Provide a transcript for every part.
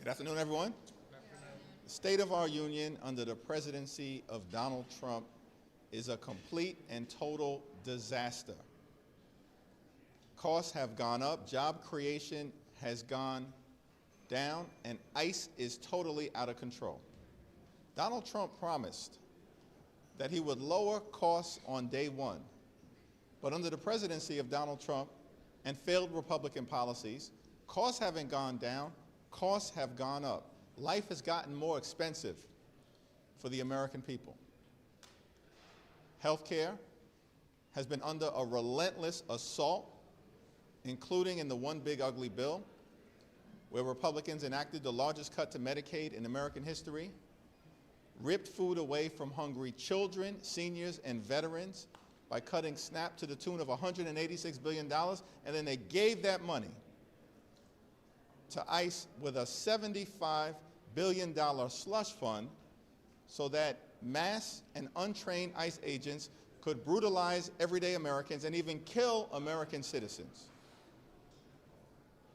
Good afternoon, everyone. The state of our union under the presidency of Donald Trump is a complete and total disaster. Costs have gone up, job creation has gone down, and ICE is totally out of control. Donald Trump promised that he would lower costs on day one, but under the presidency of Donald Trump and failed Republican policies, costs haven't gone down, costs have gone up. Life has gotten more expensive for the American people. Healthcare has been under a relentless assault, including in the one big ugly bill, where Republicans enacted the largest cut to Medicaid in American history, ripped food away from hungry children, seniors, and veterans by cutting SNAP to the tune of $186 billion, and then they gave that money to ICE with a $75 billion slush fund so that mass and untrained ICE agents could brutalize everyday Americans and even kill American citizens.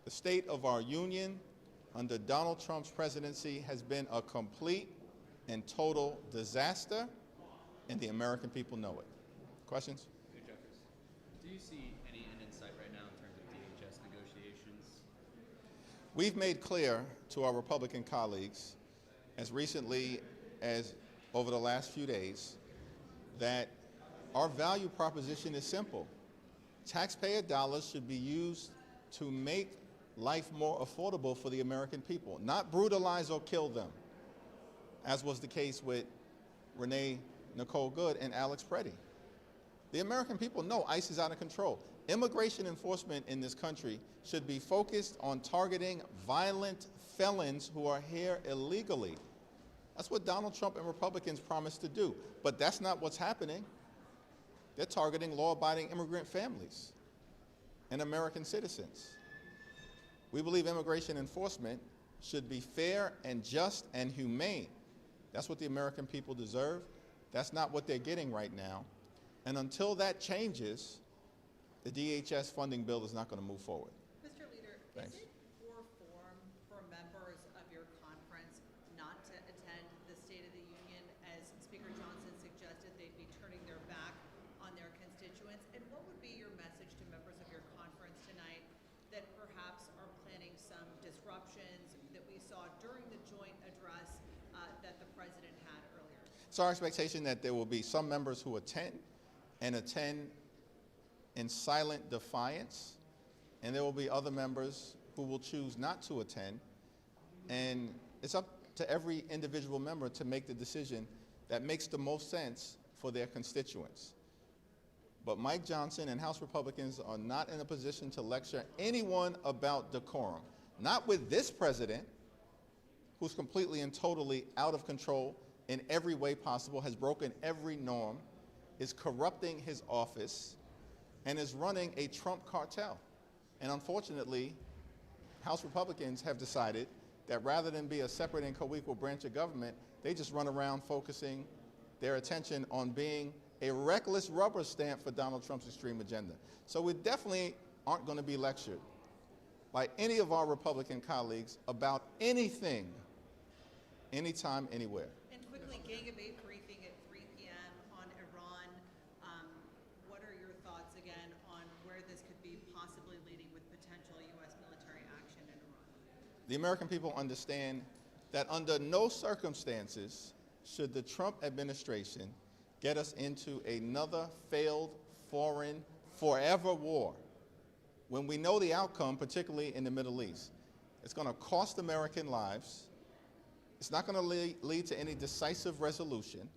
The state of our union under Donald Trump's presidency has been a complete and total disaster, and the American people know it. Questions? Hey, Jeffries, do you see any end in sight right now in terms of DHS negotiations? We've made clear to our Republican colleagues as recently as over the last few days that our value proposition is simple. Taxpayer dollars should be used to make life more affordable for the American people, not brutalize or kill them, as was the case with Renee Nicole Good and Alex Preddy. The American people know ICE is out of control. Immigration enforcement in this country should be focused on targeting violent felons who are here illegally. That's what Donald Trump and Republicans promised to do, but that's not what's happening. They're targeting law-abiding immigrant families and American citizens. We believe immigration enforcement should be fair and just and humane. That's what the American people deserve. That's not what they're getting right now. And until that changes, the DHS funding bill is not going to move forward. Mr. Leader, Thanks. Is it poor form for members of your conference not to attend the State of the Union, as Speaker Johnson suggested they'd be turning their back on their constituents? And what would be your message to members of your conference tonight that perhaps are planning some disruptions that we saw during the joint address that the President had earlier? It's our expectation that there will be some members who attend and attend in silent defiance, and there will be other members who will choose not to attend, and it's up to every individual member to make the decision that makes the most sense for their constituents. But Mike Johnson and House Republicans are not in a position to lecture anyone about decorum, not with this president, who's completely and totally out of control in every way possible, has broken every norm, is corrupting his office, and is running a Trump cartel. And unfortunately, House Republicans have decided that rather than be a separate and co-equal branch of government, they just run around focusing their attention on being a reckless rubber stamp for Donald Trump's extreme agenda. So we definitely aren't going to be lectured by any of our Republican colleagues about anything, anytime, anywhere. And quickly, Gang of Eight briefing at 3 p.m. on Iran. What are your thoughts again on where this could be possibly leading with potential U.S. military action in Iran? The American people understand that under no circumstances should the Trump administration get us into another failed foreign forever war when we know the outcome, particularly in the Middle East. It's going to cost American lives. It's not going to lead to any decisive resolution,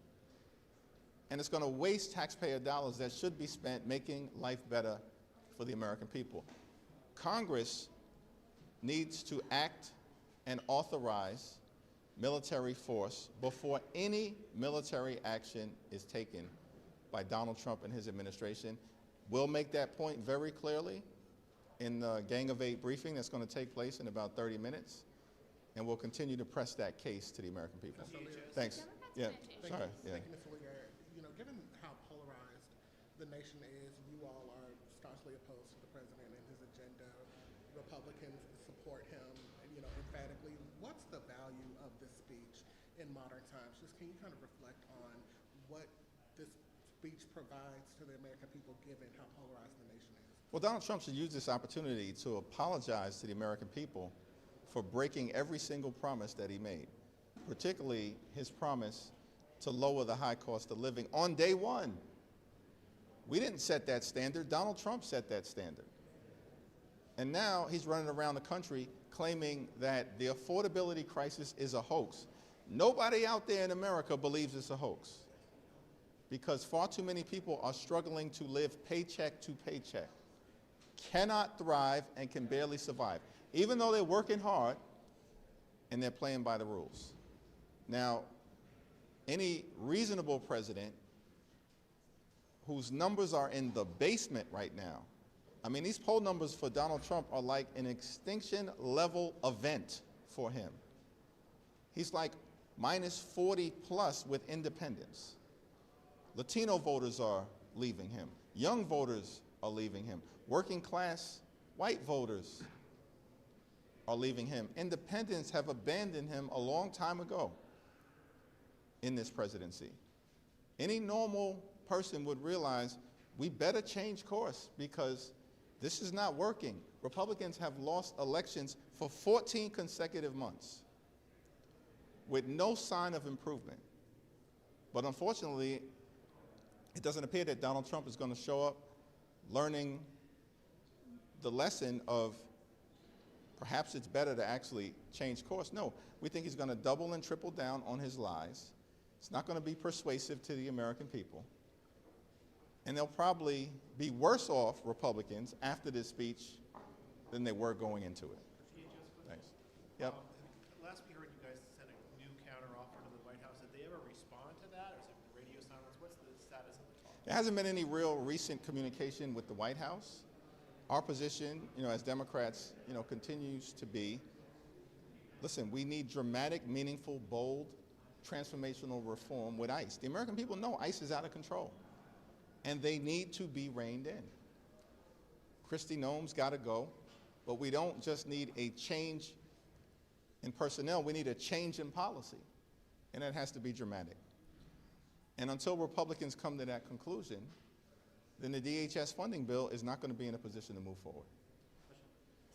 and it's going to waste taxpayer dollars that should be spent making life better for the American people. Congress needs to act and authorize military force before any military action is taken by Donald Trump and his administration. We'll make that point very clearly in the Gang of Eight briefing that's going to take place in about 30 minutes. And we'll continue to press that case to the American people. Thanks. Yeah. Sorry. Yeah. Thank you, Mr. Leader. You know, given how polarized the nation is, you all are staunchly opposed to the president and his agenda. Republicans support him, and emphatically. What's the value of this speech in modern times? Just can you kind of reflect on what this speech provides to the American people given how polarized the nation is? Well, Donald Trump should use this opportunity to apologize to the American people for breaking every single promise that he made, particularly his promise to lower the high cost of living on day one. We didn't set that standard. Donald Trump set that standard. And now he's running around the country claiming that the affordability crisis is a hoax. Nobody out there in America believes it's a hoax because far too many people are struggling to live paycheck to paycheck, cannot thrive, and can barely survive, even though they're working hard and they're playing by the rules. Now, any reasonable president whose numbers are in the basement right now, I mean, these poll numbers for Donald Trump are like an extinction level event for him. He's like minus 40 plus with independents. Latino voters are leaving him. Young voters are leaving him. Working class white voters are leaving him. Independents have abandoned him a long time ago in this presidency. Any normal person would realize we better change course because this is not working. Republicans have lost elections for 14 consecutive months with no sign of improvement. But unfortunately, it doesn't appear that Donald Trump is going to show up learning the lesson of perhaps it's better to actually change course. No, we think he's going to double and triple down on his lies. It's not going to be persuasive to the American people. And they'll probably be worse off, Republicans, after this speech than they were going into it. Thanks. Yep. Last we heard, you guys sent a new counteroffer to the White House. Did they ever respond to that, or is it radio silence? What's the status of the talk? There hasn't been any real recent communication with the White House. Our position, as Democrats, continues to be, listen, we need dramatic, meaningful, bold, transformational reform with ICE. The American people know ICE is out of control, and they need to be reined in. Kristi Noem's got to go, but we don't just need a change in personnel, we need a change in policy, and that has to be dramatic. And until Republicans come to that conclusion, then the DHS funding bill is not going to be in a position to move forward.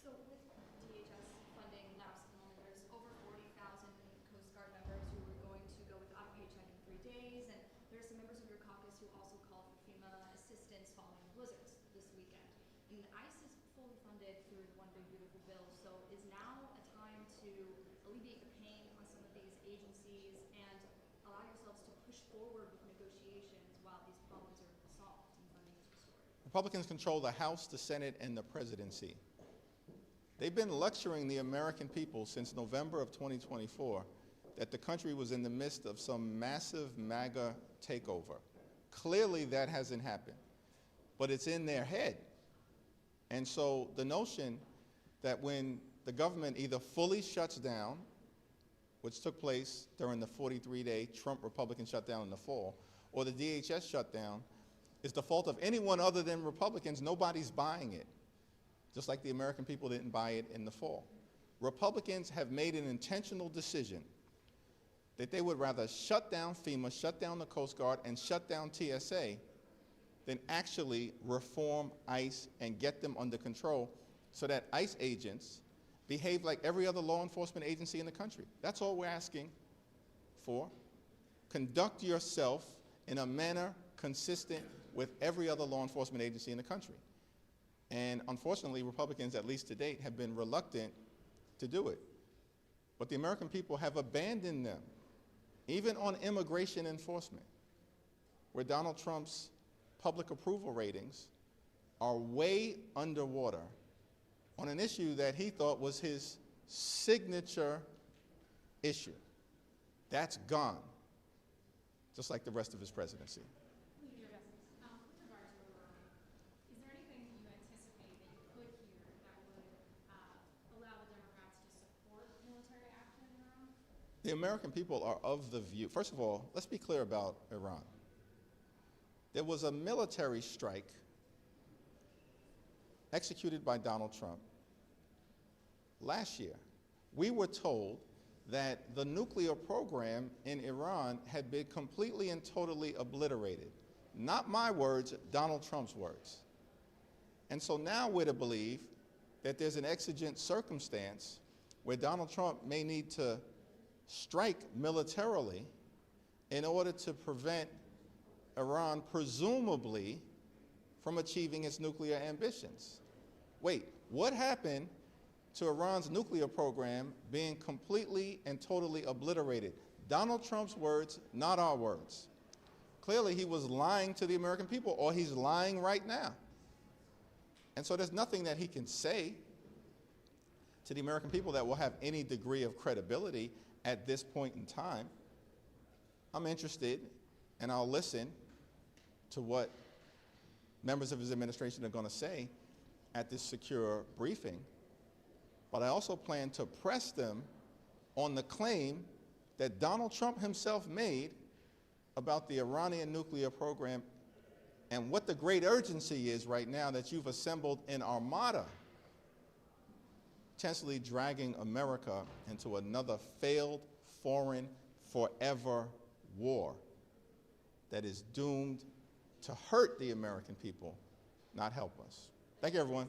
So with DHS funding lapse at the moment, there's over 40,000 Coast Guard members who are going to go without a paycheck in 3 days, and there are some members of your caucus who also call for FEMA assistance following the blizzards this weekend. And ICE is fully funded through the One Big Beautiful Bill, so is now a time to alleviate the pain on some of these agencies and allow yourselves to push forward with negotiations while these problems are solved and funding is restored? Republicans control the House, the Senate, and the presidency. They've been lecturing the American people since November of 2024 that the country was in the midst of some massive MAGA takeover. Clearly that hasn't happened, but it's in their head. And so the notion that when the government either fully shuts down, which took place during the 43-day Trump Republican shutdown in the fall, or the DHS shutdown, is the fault of anyone other than Republicans, nobody's buying it. Just like the American people didn't buy it in the fall. Republicans have made an intentional decision that they would rather shut down FEMA, shut down the Coast Guard, and shut down TSA than actually reform ICE and get them under control so that ICE agents behave like every other law enforcement agency in the country. That's all we're asking for. Conduct yourself in a manner consistent with every other law enforcement agency in the country. And unfortunately, Republicans, at least to date, have been reluctant to do it. But the American people have abandoned them, even on immigration enforcement, where Donald Trump's public approval ratings are way underwater on an issue that he thought was his signature issue. That's gone, just like the rest of his presidency. With regard to Iran, is there anything that you anticipate that you could hear that would allow the Democrats to support military action in Iran? The American people are of the view, first of all, let's be clear about Iran. There was a military strike executed by Donald Trump last year we were told that the nuclear program in Iran had been completely and totally obliterated. Not my words, Donald Trump's words. And so now we're to believe that there's an exigent circumstance where Donald Trump may need to strike militarily in order to prevent Iran, presumably, from achieving its nuclear ambitions. Wait, what happened to Iran's nuclear program being completely and totally obliterated? Donald Trump's words, not our words. Clearly, he was lying to the American people, or he's lying right now. And so there's nothing that he can say to the American people that will have any degree of credibility at this point in time. I'm interested, and I'll listen to what members of his administration are going to say at this secure briefing. But I also plan to press them on the claim that Donald Trump himself made about the Iranian nuclear program and what the great urgency is right now that you've assembled an armada, potentially dragging America into another failed, foreign, forever war that is doomed to hurt the American people, not help us. Thank you, everyone.